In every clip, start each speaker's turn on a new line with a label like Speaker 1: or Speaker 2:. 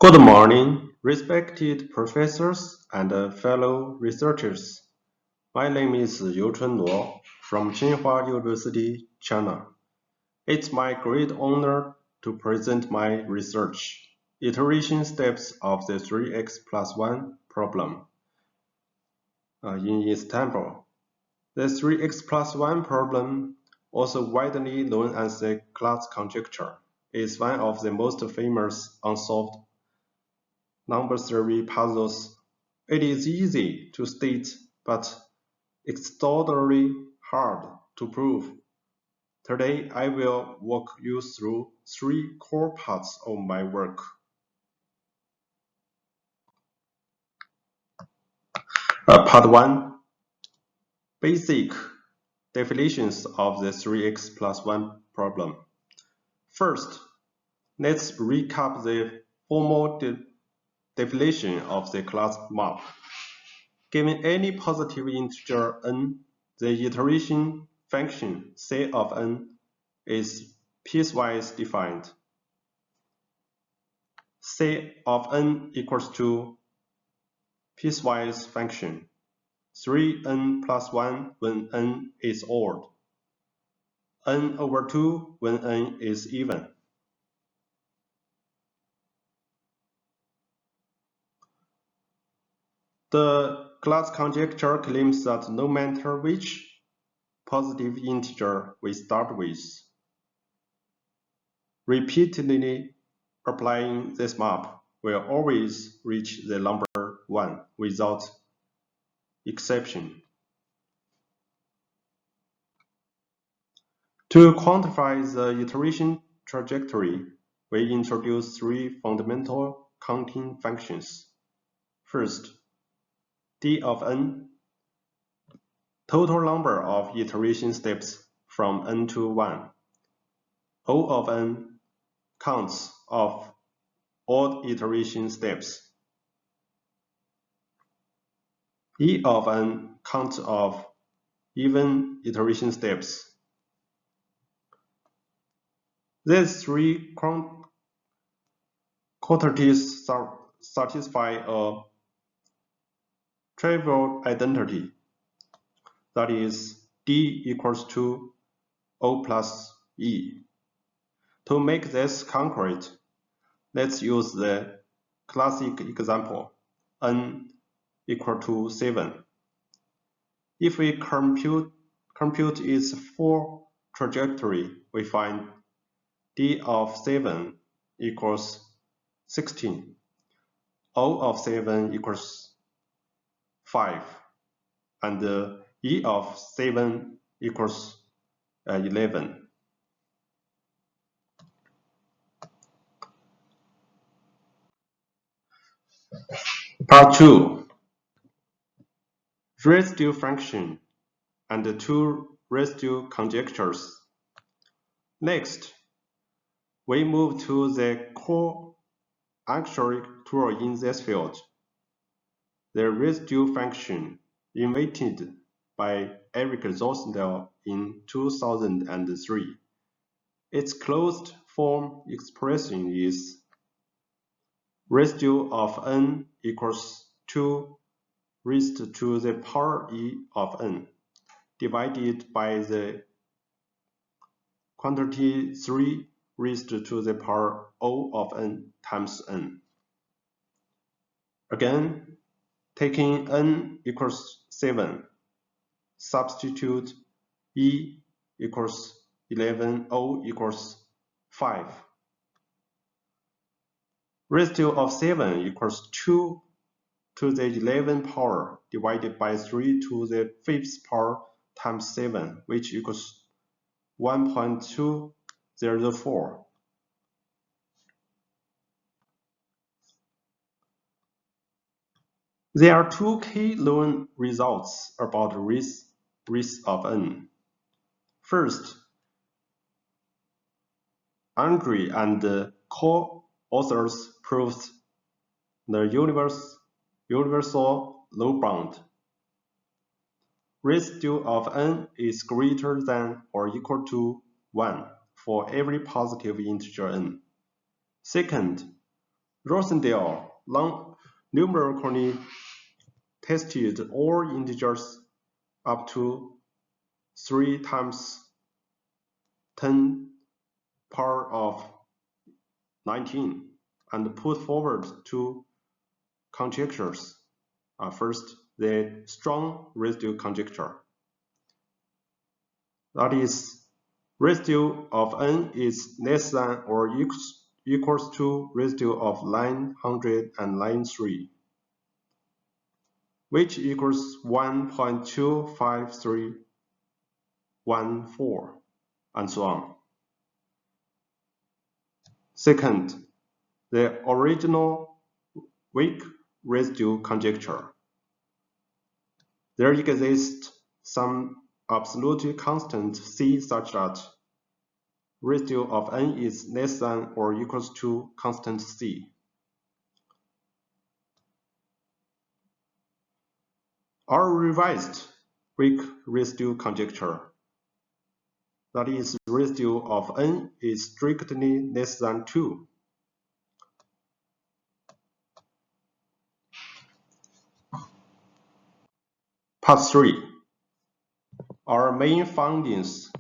Speaker 1: Good morning, respected professors and fellow researchers. My name is Youchun Luo from Tsinghua University, China. It's my great honor to present my research, iteration steps of the 3x+1 problem in Istanbul. The 3x+1 problem, also widely known as the Collatz Conjecture, is one of the most famous unsolved number theory puzzles. It is easy to state, but extraordinarily hard to prove. Today, I will walk you through three core parts of my work. Part 1. Basic definitions of the 3x+1 problem. First, let's recap the formal definition of the Collatz map. Given any positive integer n, the iteration function C of n is piecewise defined. C of n equals to piecewise function 3n plus 1 when n is odd, n over 2 when n is even. The Collatz conjecture claims that no matter which positive integer we start with, repeatedly applying this map will always reach the number 1 without exception. To quantify the iteration trajectory, we introduce three fundamental counting functions. First, d of n, total number of iteration steps from n to 1. O of n, counts of odd iteration steps. E of n, count of even iteration steps. These three quantities satisfy a trivial identity, that is, d equals to O plus E. To make this concrete, let's use the classic example, n equal to 7. If we compute its full trajectory, we find d of 7 equals 16, O of 7 equals 5, and E of 7 equals 11. Part 2. Residue function and the two residue conjectures. Next, we move to the core actual tool in this field, the residue function invented by Eric Zosndel in 2003. Its closed form expression is residue of n equals 2 raised to the power e of n divided by the quantity 3 raised to the power O of n times n. Again, taking n equals 7, substitute E equals 11, O equals 5. Residue of 7 equals 2 to the 11 power divided by 3 to the 5th power times 7, which equals 1.204. There are two key known results about raise of n. First, Andre and co-authors proved the universal low bound. Residue of n is greater than or equal to 1 for every positive integer n. Second, Rosendale numerically tested all integers up to 3 times 10 power of 19 and put forward two conjectures. First, the strong residue conjecture. That is, residue of n is less than or equals to residue of line 100 and line 3, which equals 1.25314, and so on. Second, the original weak residue conjecture. There exists some absolute constant C such that residue of n is less than or equals to constant C. Our revised weak residue conjecture, that is, residue of n is strictly less than 2. Part 3. Our main findings.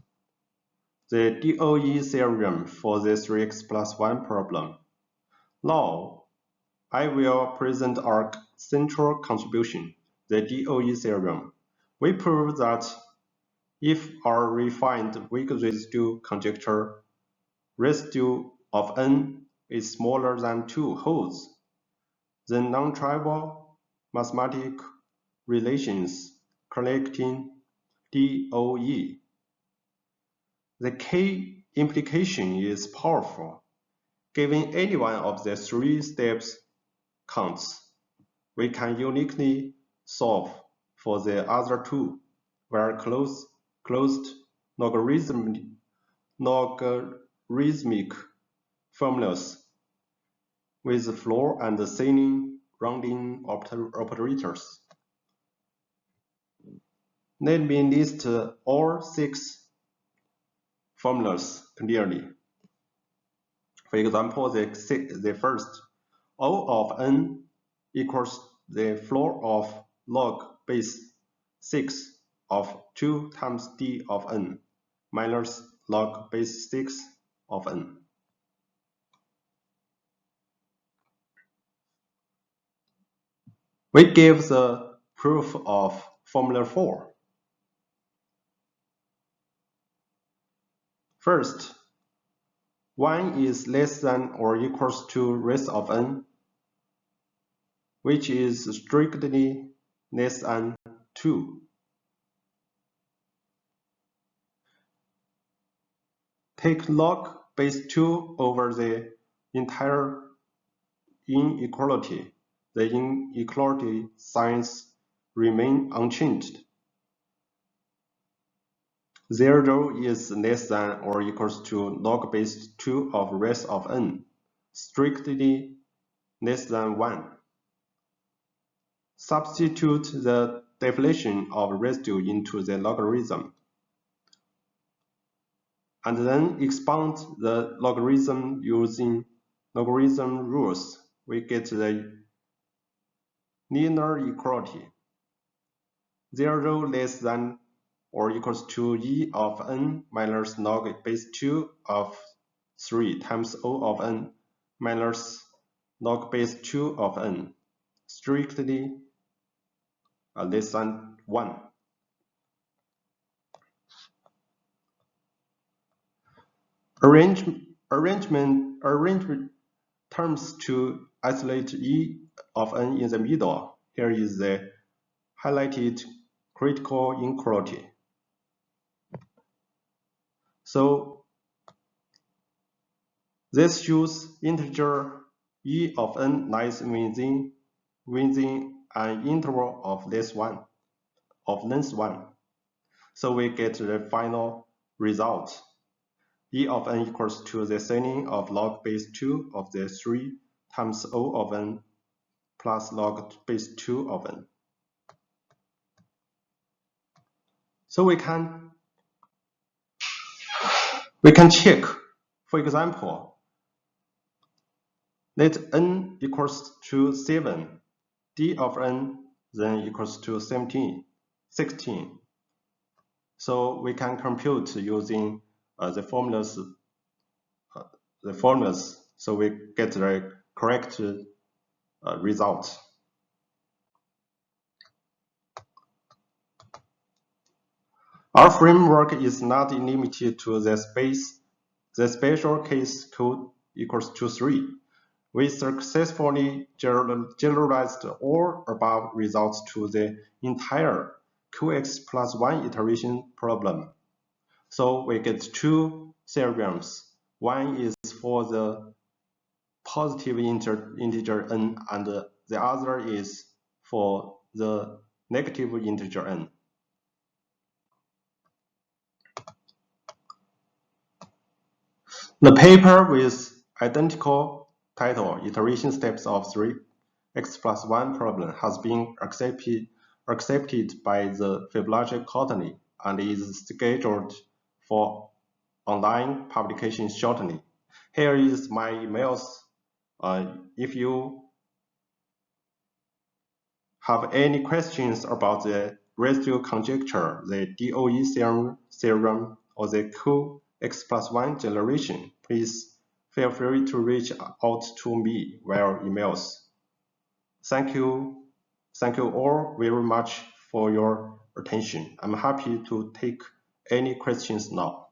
Speaker 1: The DOE theorem for the 3x+1 problem. Now, I will present our central contribution, the DOE theorem. We prove that if our refined weak residue conjecture residue of n is smaller than 2 holds, then non-trivial mathematical relations collecting DOE. The key implication is powerful. Given any one of the 3 steps counts, we can uniquely solve for the other 2, where closed logarithmic formulas with floor and ceiling rounding operators. Let me list all 6 formulas clearly. For example, the first, O of n equals the floor of log base 6 of 2 times d of n minus log base 6 of n. We give the proof of formula 4. First, 1 is less than or equals to raised of n, which is strictly less than 2. Take log base 2 over the entire inequality. The inequality signs remain unchanged. 0 is less than or equals to log base 2 of raised of n, strictly less than 1. Substitute the definition of residue into the logarithm, and then expound the logarithm using logarithm rules. We get the linear equality. 0 less than or equals to e of n minus log base 2 of 3 times O of n minus log base 2 of n, strictly less than 1. Arrangement terms to isolate e of n in the middle. Here is the highlighted critical inequality. So this shows integer e of n lies within an interval of length 1. So we get the final result. E of n equals to the ceiling of log base 2 of the 3 times O of n plus log base 2 of n. So we can check, for example, let n equals to 7, d of n then equals to 16. So we can compute using the formulas. So we get the correct result. Our framework is not limited to the space. The special case code equals to 3. We successfully generalized all above results to the entire qx+1 iteration problem. So we get two theorems. One is for the positive integer n, and the other is for the negative integer n. The paper with identical title, Iteration Steps of 3x+1 Problem, has been accepted by the Fibonacci Conference and is scheduled for online publication shortly. Here is my emails. If you have any questions about the residual conjecture, the DOE theorem, or the qx+1 generation, please feel free to reach out to me via emails. Thank you all very much for your attention. I'm happy to take any questions now.